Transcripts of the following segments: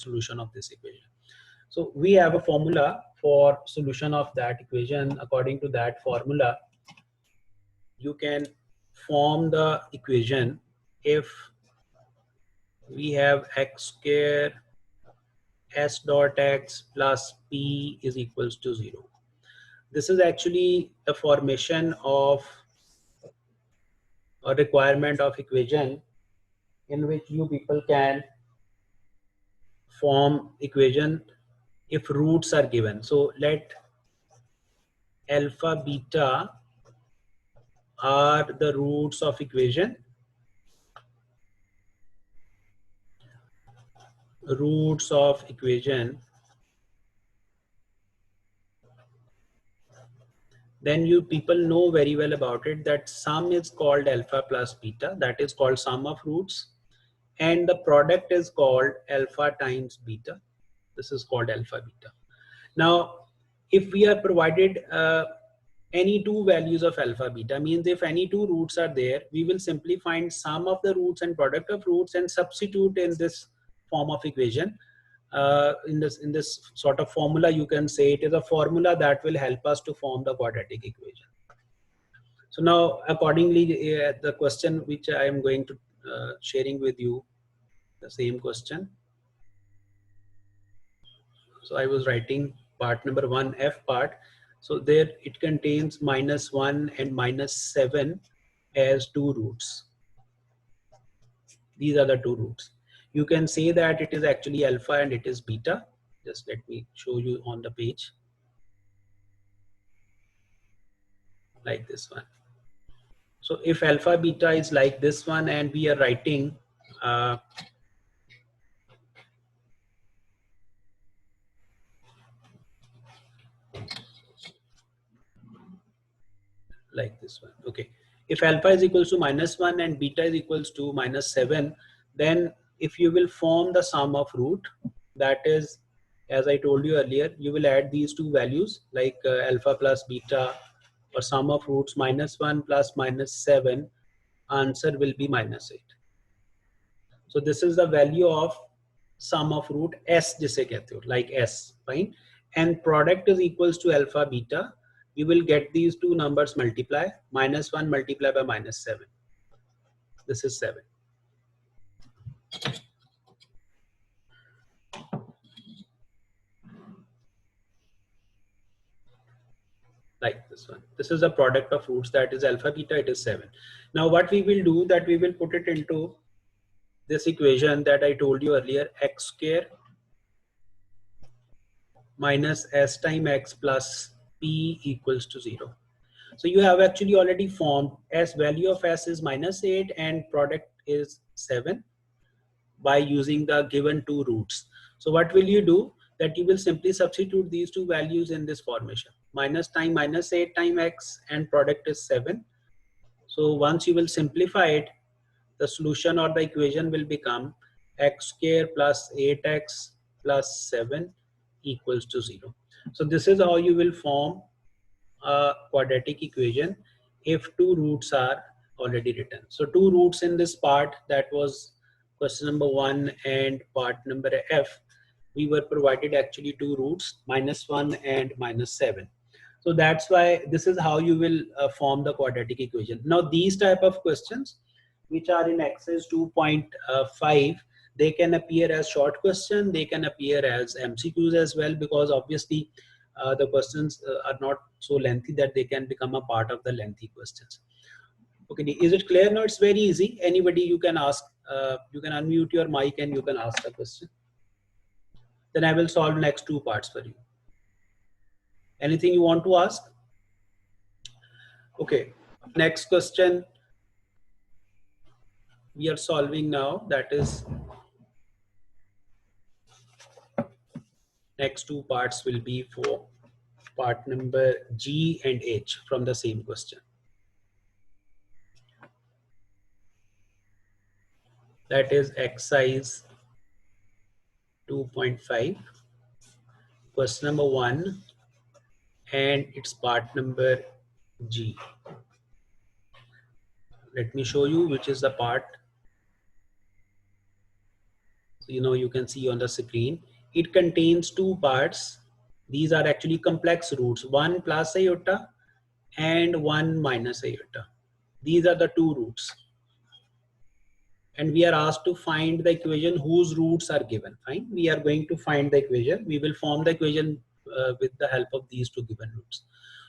solution of this equation. So we have a formula for solution of that equation. According to that formula, you can form the equation if we have x square s dot x plus p is equals to 0. This is actually the formation of a requirement of equation in which you people can form equation if roots are given. So let alpha beta are the roots of equation. Roots of equation, then you people know very well about it that sum is called alpha plus beta, that is called sum of roots, and the product is called alpha times beta. This is called alpha beta. Now if we are provided any two values of alpha beta, means if any two roots are there, we will simply find sum of the roots and product of roots and substitute in this form of equation. In this sort of formula, you can say it is a formula that will help us to form the quadratic equation. So now accordingly, the question which I am going to sharing with you, the same question. So I was writing part number 1 F part. So there it contains -1 and -7 as two roots. These are the two roots. You can say that it is actually alpha and it is beta. Just let me show you on the page. Like this one. So if alpha beta is like this one and we are writing like this one. Okay. If alpha is equals to -1 and beta is equals to -7, then if you will form the sum of root, that is, as I told you earlier, you will add these two values like alpha plus beta, or sum of roots -1 plus -7, answer will be -8. So this is the value of sum of root s जिसे कहते हो, like s, fine, and product is equals to alpha beta. You will get these two numbers multiply, -1 multiplied by -7. This is 7. Like this one. This is the product of roots, that is alpha beta, it is 7. Now what we will do, that we will put it into this equation that I told you earlier, x square minus s times x plus p equals to 0. So you have actually already formed s, value of s is -8 and product is 7 by using the given two roots. So what will you do? That you will simply substitute these two values in this formation. Minus times -8 times x and product is 7. So once you will simplify it, the solution or the equation will become x square plus 8x plus 7 equals to 0. So this is how you will form a quadratic equation if two roots are already written. So two roots in this part, that was question number 1 and part number F, we were provided actually two roots, -1 and -7. So that's why this is how you will form the quadratic equation. Now these type of questions which are in exercise 2.5, they can appear as short question, they can appear as MCQs as well, because obviously the questions are not so lengthy that they can become a part of the lengthy questions. Okay, is it clear now? It's very easy. Anybody you can ask, you can unmute your mic and you can ask the question. Then I will solve next two parts for you. Anything you want to ask? Okay, next question we are solving now, that is, next two parts will be for part number G and H from the same question. That is exercise 2.5, question number 1, and its part number G. Let me show you which is the part. you can see on the screen, it contains two parts. These are actually complex roots, 1 plus iota and 1 minus iota. These are the two roots. And we are asked to find the equation whose roots are given. Fine. We are going to find the equation. We will form the equation with the help of these two given roots.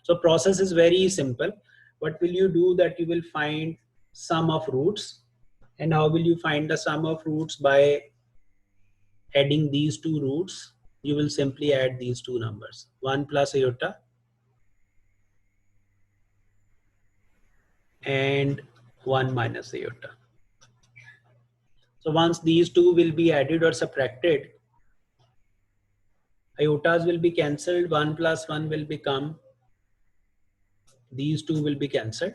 So process is very simple. What will you do? That you will find sum of roots. And how will you find the sum of roots? By adding these two roots. You will simply add these two numbers, 1 plus iota and 1 minus iota. So once these two will be added or subtracted, iotas will be cancelled, 1 plus 1 will become, these two will be cancelled,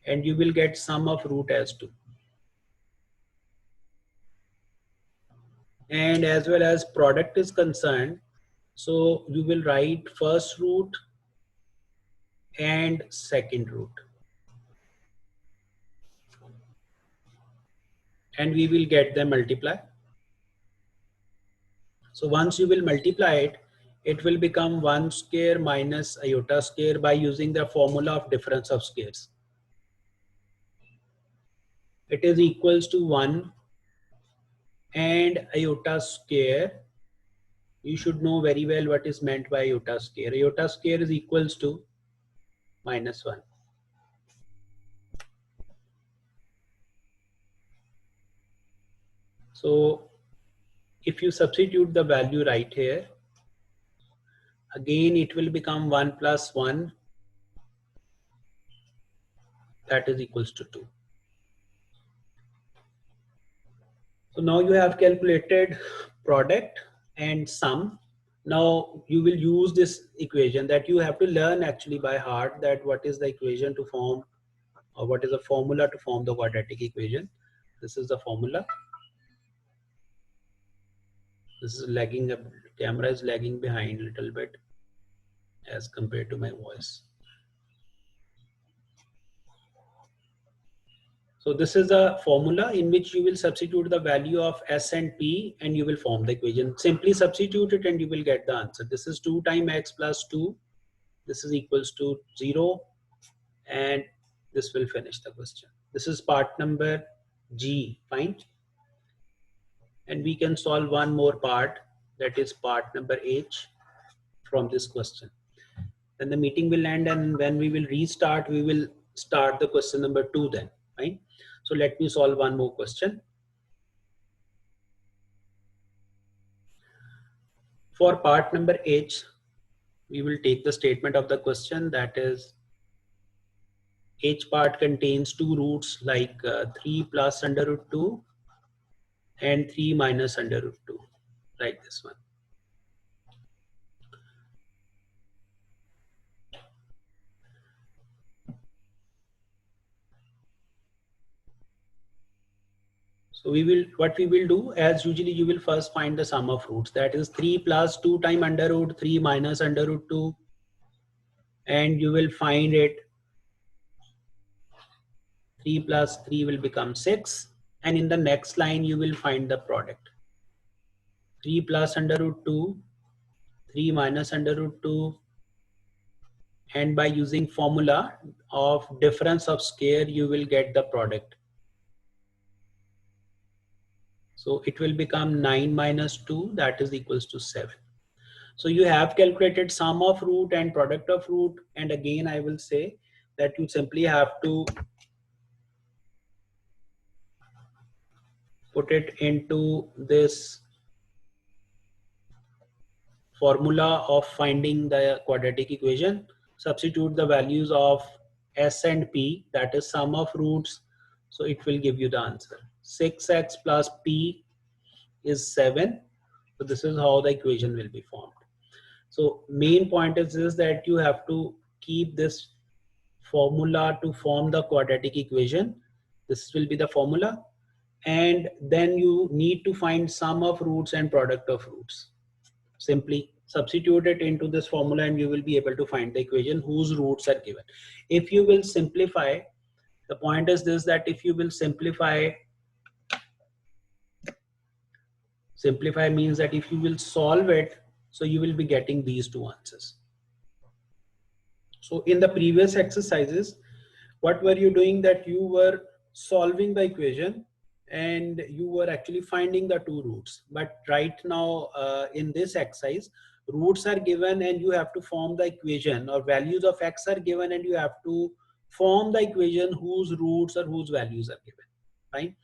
and you will get sum of root as 2. And as well as product is concerned, so you will write first root and second root. And we will get them multiply. So once you will multiply it, it will become 1 square minus iota square by using the formula of difference of squares. It is equals to 1 and iota square. You should know very well what is meant by iota square. Iota square is equals to minus 1. So if you substitute the value right here, again it will become 1 plus 1, that is equals to 2. So now you have calculated product and sum. Now you will use this equation that you have to learn actually by heart, that what is the equation to form, or what is the formula to form the quadratic equation. This is the formula. This is lagging, the camera is lagging behind a little bit as compared to my voice. So this is a formula in which you will substitute the value of S and P and you will form the equation. Simply substitute it and you will get the answer. This is 2 times x plus 2. This is equals to 0, and this will finish the question. This is part number G. Fine. And we can solve one more part, that is part number H from this question. Then the meeting will end, and when we will restart, we will start the question number 2 then. Fine. So let me solve one more question. For part number H, we will take the statement of the question, that is H part contains two roots like 3 plus under root 2 and 3 minus under root 2, like this one. So what we will do, as usually you will first find the sum of roots, that is 3 plus 2 times under root 3 minus under root 2, and you will find it 3 plus 3 will become 6, and in the next line you will find the product. 3 plus under root 2, 3 minus under root 2, and by using formula of difference of square you will get the product. So it will become 9 minus 2, that is equals to 7. So you have calculated sum of root and product of root, and again I will say that you simply have to put it into this formula of finding the quadratic equation. Substitute the values of S and P, that is sum of roots, so it will give you the answer. 6x plus P is 7. So this is how the equation will be formed. So main point is this, that you have to keep this formula to form the quadratic equation. This will be the formula, and then you need to find sum of roots and product of roots. Simply substitute it into this formula and you will be able to find the equation whose roots are given. If you will simplify, the point is this, that if you will simplify Simplify means that if you will solve it, so you will be getting these two answers. So in the previous exercises, what were you doing? That you were solving the equation and you were actually finding the two roots. But right now in this exercise, roots are given and you have to form the equation, or values of x are given and you have to form the equation whose roots or whose values are given. Fine.